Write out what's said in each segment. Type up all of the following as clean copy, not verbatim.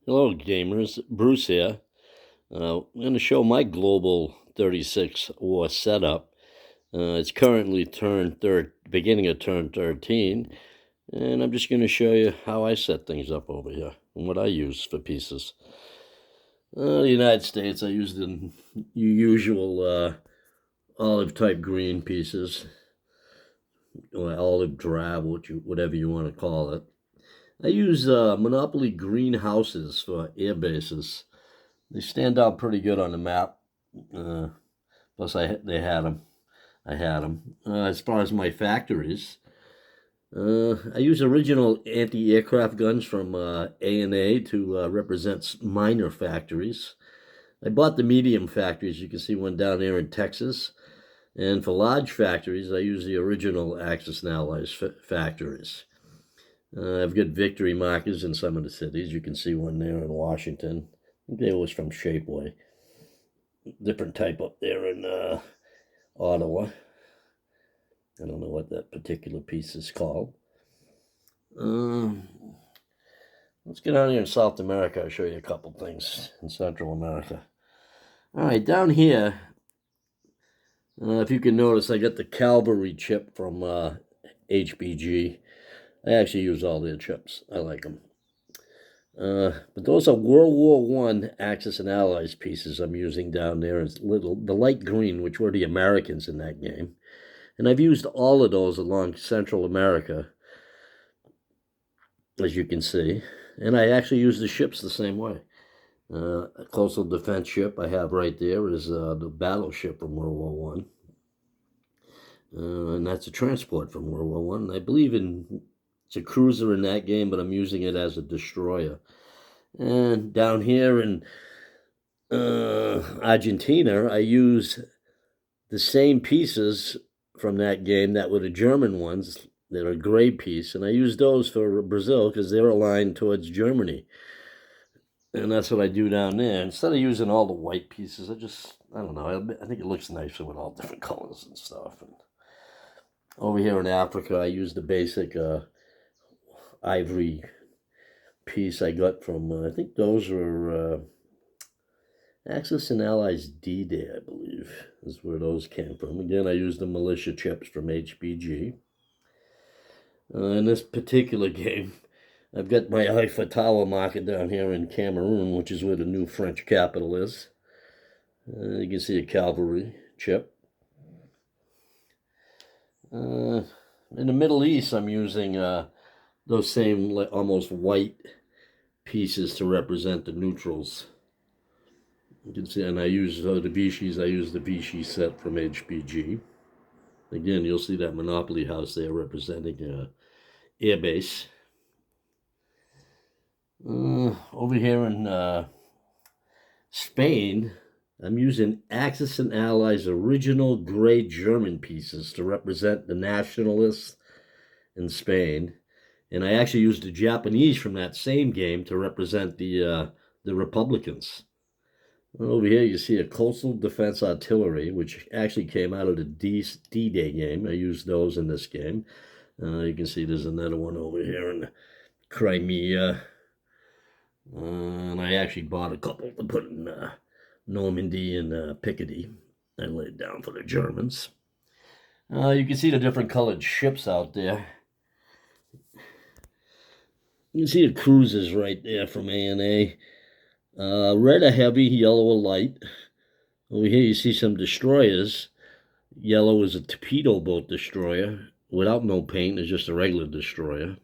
Hello, gamers. Bruce here. I'm going to show my Global 36 war setup. It's currently beginning of turn 13, and I'm just going to show you how I set things up over here and what I use for pieces. The United States, I use the usual olive type green pieces, or olive drab, whatever you want to call it. I use Monopoly greenhouses for air bases. They stand out pretty good on the map. Plus, they had them. I had them. As far as my factories, I use original anti-aircraft guns from A&A to represent minor factories. I bought the medium factories. You can see one down there in Texas. And for large factories, I use the original Axis and Allies factories. I've got victory markers in some of the cities. You can see one there in Washington. I think it was from Shapeway. Different type up there in Ottawa. I don't know what that particular piece is called. Let's get down here in South America. I'll show you a couple things in Central America. All right, down here, if you can notice, I got the Cavalry chip from HBG. I actually use all their chips. I like them. But those are World War I Axis and Allies pieces I'm using down there. It's the light green, which were the Americans in that game. And I've used all of those along Central America, as you can see. And I actually use the ships the same way. A coastal defense ship I have right there is the battleship from World War I. And that's a transport from World War I. And I believe it's a cruiser in that game, but I'm using it as a destroyer. And down here in Argentina, I use the same pieces from that game that were the German ones. They're a gray piece, and I use those for Brazil because they're aligned towards Germany. And that's what I do down there. Instead of using all the white pieces, I don't know, I think it looks nicer with all different colors and stuff. And over here in Africa, I use the basic ivory piece I got from, I think those were Axis and Allies D-Day, I believe, is where those came from. Again, I used the militia chips from HBG. In this particular game, I've got my Eiffel Tower market down here in Cameroon, which is where the new French capital is. You can see a cavalry chip. In the Middle East, I'm using those same almost white pieces to represent the neutrals. You can see, and I use the Vichy's. I use the Vichy set from HBG. Again, you'll see that Monopoly house there representing airbase. Over here in Spain, I'm using Axis and Allies original gray German pieces to represent the nationalists in Spain. And I actually used the Japanese from that same game to represent the Republicans. Over here, you see a coastal defense artillery, which actually came out of the D-Day game. I used those in this game. You can see there's another one over here in Crimea. And I actually bought a couple to put in Normandy and Picardy. I laid down for the Germans. You can see the different colored ships out there. You can see the cruisers right there from A&A. Red a heavy, yellow a light. Over here you see some destroyers. Yellow is a torpedo boat destroyer. Without no paint, it's just a regular destroyer.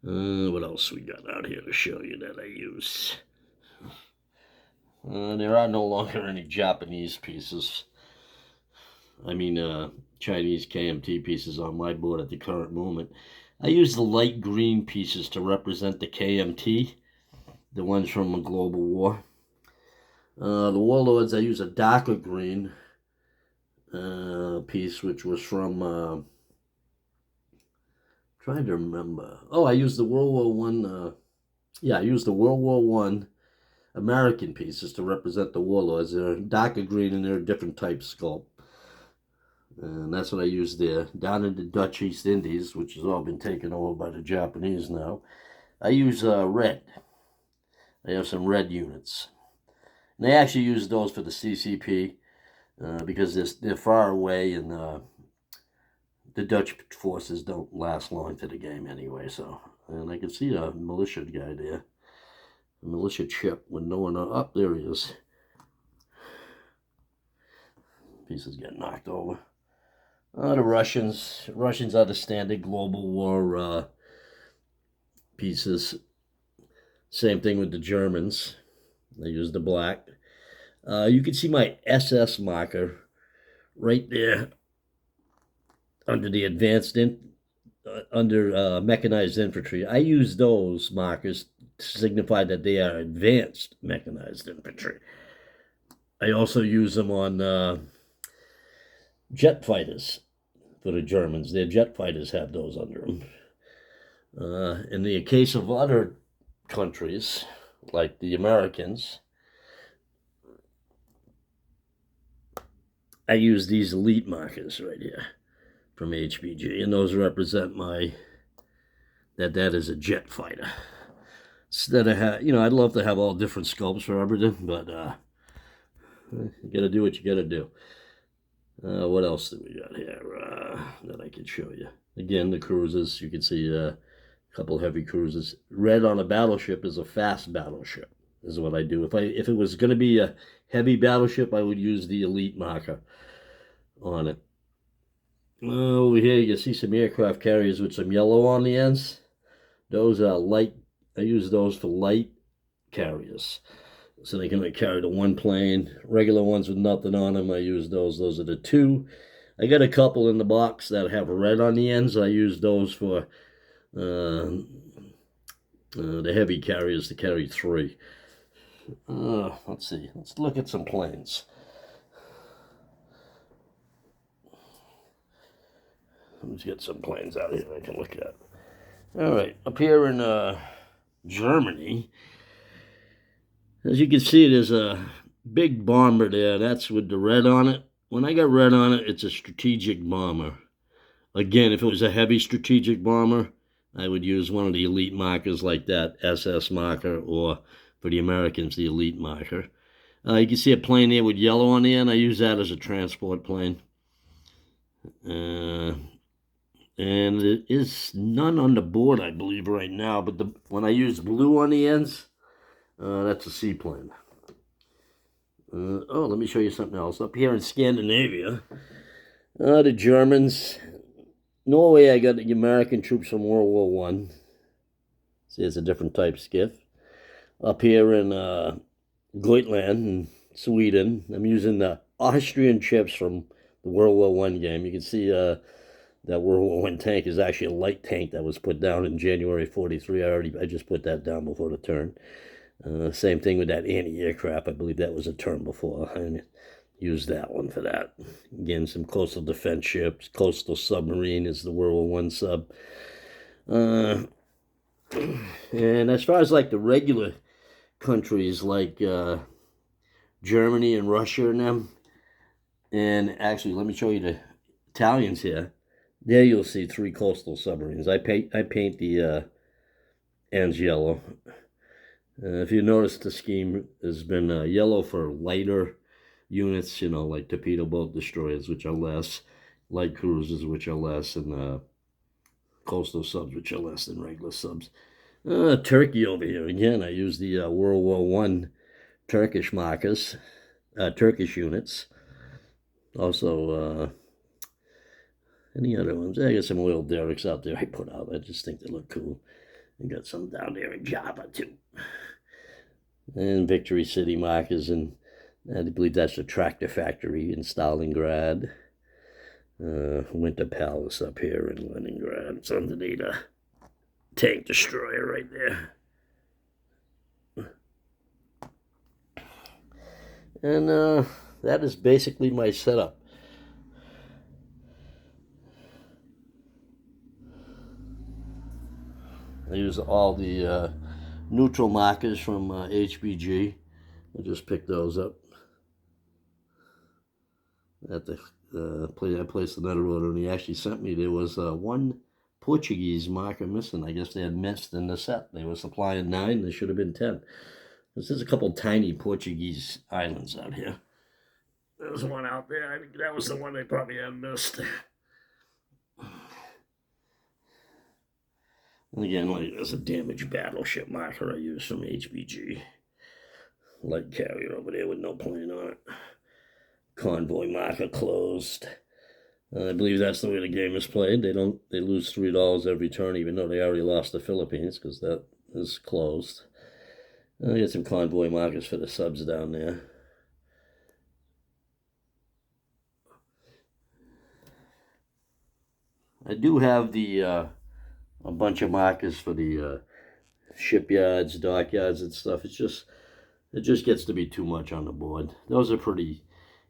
What else we got out here to show you that I use? There are no longer any Japanese pieces. I mean, Chinese KMT pieces on my board at the current moment. I use the light green pieces to represent the KMT, the ones from a global war. The Warlords, I use a darker green piece, which was from, trying to remember. Oh, I used the World War One. I used the World War One American pieces to represent the Warlords. They're darker green and they're a different type sculpt. And that's what I used there. Down in the Dutch East Indies, which has all been taken over by the Japanese now, I use red. I have some red units. And they actually use those for the CCP because they're far away, and the Dutch forces don't last long to the game anyway. So, and I can see a militia guy there, a militia chip with no one up. There he is. Pieces get knocked over. The Russians are the standard global war pieces. Same thing with the Germans. They use the black. You can see my SS marker right there under the under mechanized infantry. I use those markers to signify that they are advanced mechanized infantry. I also use them on jet fighters for the Germans. Their jet fighters have those under them. In the case of other countries, like the Americans, I use these elite markers right here from HBG, and those represent that is a jet fighter. Instead of I'd love to have all different sculpts for everything, but you gotta do what you gotta do. What else do we got here that I can show you? Again, the cruisers. You can see a couple heavy cruisers. Red on a battleship is a fast battleship, is what I do. If it was going to be a heavy battleship, I would use the elite marker on it. Over here, you can see some aircraft carriers with some yellow on the ends. Those are light. I use those for light carriers, so they can only carry the one plane. Regular ones with nothing on them, I use those. Those are the two. I got a couple in the box that have red on the ends. I use those for the heavy carriers to carry 3. Let's see. Let's look at some planes. Let's get some planes out here I can look at. All right, up here in Germany, as you can see, there's a big bomber there. That's with the red on it. When I got red on it, it's a strategic bomber. Again, if it was a heavy strategic bomber, I would use one of the elite markers like that, SS marker, or for the Americans, the elite marker. You can see a plane there with yellow on the end. I use that as a transport plane. And there is none on the board, I believe, right now. But when I use blue on the ends, that's a seaplane. Let me show you something else. Up here in Scandinavia, the Germans. Norway, I got the American troops from World War One. See, it's a different type skiff. Up here in Gotland, in Sweden, I'm using the Austrian chips from the World War One game. You can see that World War One tank is actually a light tank that was put down in January '43. I just put that down before the turn. Same thing with that anti-aircraft. I believe that was a turn before. I used that one for that. Again, some coastal defense ships. Coastal submarine is the World War One sub. And as far as like the regular countries like Germany and Russia and them, and actually let me show you the Italians here. There you'll see 3 coastal submarines. I paint the ends yellow. If you notice, the scheme has been yellow for lighter units, like torpedo boat destroyers, which are less, light cruisers, which are less, and coastal subs, which are less than regular subs. Turkey over here. Again, I use the World War One Turkish markers, Turkish units. Also, any other ones? I got some oil derricks out there I put out. I just think they look cool. I got some down there in Java, too. And Victory City markers, and I believe that's the tractor factory in Stalingrad. Winter Palace up here in Leningrad. It's underneath a tank destroyer right there. And that is basically my setup. I use all the neutral markers from HBG. I just picked those up at the I placed another order, and he actually sent me. There was one Portuguese marker missing. I guess they had missed in the set. They were supplying 9. There should have been 10. There's a couple tiny Portuguese islands out here. There's one out there. I think that was the one they probably had missed. And again, like there's a damaged battleship marker I use from HBG. Light carrier over there with no plane on it. Convoy marker closed. I believe that's the way the game is played. They lose $3 every turn, even though they already lost the Philippines, because that is closed. I get some convoy markers for the subs down there. I do have a bunch of markers for the shipyards, dockyards, and stuff. It just gets to be too much on the board. Those are pretty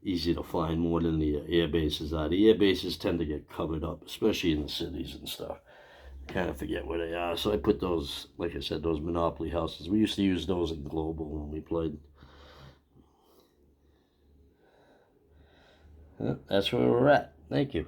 easy to find more than the air bases are. The air bases tend to get covered up, especially in the cities and stuff. Kind of forget where they are. So I put those, like I said, those Monopoly houses. We used to use those in Global when we played. That's where we're at. Thank you.